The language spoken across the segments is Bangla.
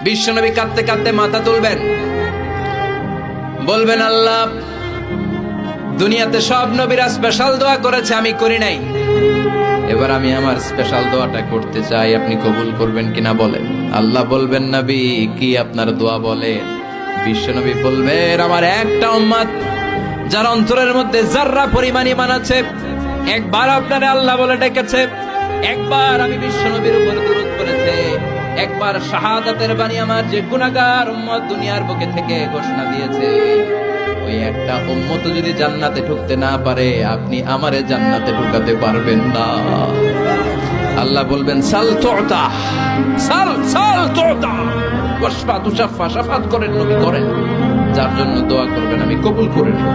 বিশ্বনবী কাঁদতে কাঁদতে মাথা তুলবেন, বলবেন আল্লাহ, দুনিয়াতে সব নবীরা স্পেশাল দোয়া করেছে, আমি করি নাই, এবার আমি আমার স্পেশাল দোয়াটা করতে চাই, আপনি কবুল করবেন কিনা বলেন। আল্লাহ বলবেন, নবী কি আপনার দোয়া বলেন? বিশ্বনবী বলবেন, আমার একটা উম্মত যার অন্তরের মধ্যে যাররা পরিমাণ ঈমান আছে, একবার আপনারে আল্লাহ বলে ডেকেছে, একবার আমি বিশ্বনবীর উপর দুরূদ পড়েছে, একবার শাহাদাতের বাণী আমার যে গুনাহগার উম্মত দুনিয়ার বুকে থেকে ঘোষণা দিয়েছে, ওই একটা উম্মত যদি জান্নাতে ঢুকতে না পারে, আপনি আমারে জান্নাতে ঢুকাতে পারবেন না। আল্লাহ বলবেন, সাল তুতা, সাল সাল তুতা, ওয়াশফা তুশাফা, শাফাত করেন নবী করেন, যার জন্য দোয়া করবেন আমি কবুল করে নেব।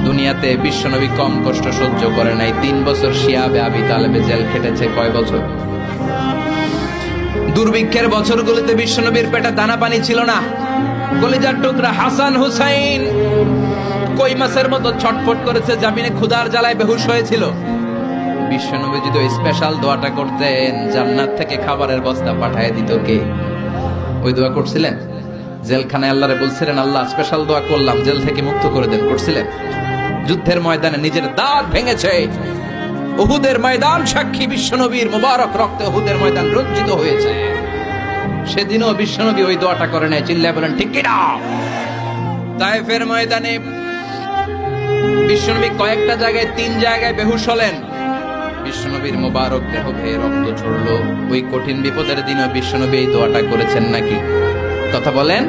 দুনিয়াতে বিশ্বনবী কম কষ্ট সহ্য করে নাই। 3 বছর শিয়াবে আবি তালেবে জেল খেটেছে। কয় বছর? দুর্ভিক্ষের বছরগুলোতে বিশ্বনবীর পেটে দানা পানি ছিল না। কলিজার টুকরা হাসান হুসাইন কই মাছের মতো ছটফট করেছে, জামিনে ক্ষুধার জ্বালায় বেহুশ হয়েছিল। বিশ্বনবী যদি ওই স্পেশাল দোয়াটা করতেন, জান্নাত থেকে খাবারের বস্তা পাঠিয়ে দিত কে? ওই দোয়া করছিলেন? জেলখানায় আল্লাহরে বলছিলেন, আল্লাহ স্পেশাল দোয়া করলাম, জেল থেকে মুক্ত করে দেন, করছিলেন? যুদ্ধের ময়দানে নিজের দাঁত ভেঙেছে, উহুদের ময়দান সাক্ষী, বিশ্বনবীর মুবারক রক্তে উহুদের ময়দান রঞ্জিত হয়েছে। সেদিনও বিশ্বনবী ওই দোয়াটা করে নেয়। চিল্লায় বলেন ঠিক কিনা? তায়েফের ময়দানে বিশ্বনবী কয়েকটা জায়গায়, 3 জায়গায় বেহুশ হলেন। বিশ্বনবীর মুবারক দেহ বেয়ে রক্ত ঝরলো। ওই কঠিন বিপদের দিনও বিশ্বনবী এই দোয়াটা করেছেন নাকি? কথা বলেন।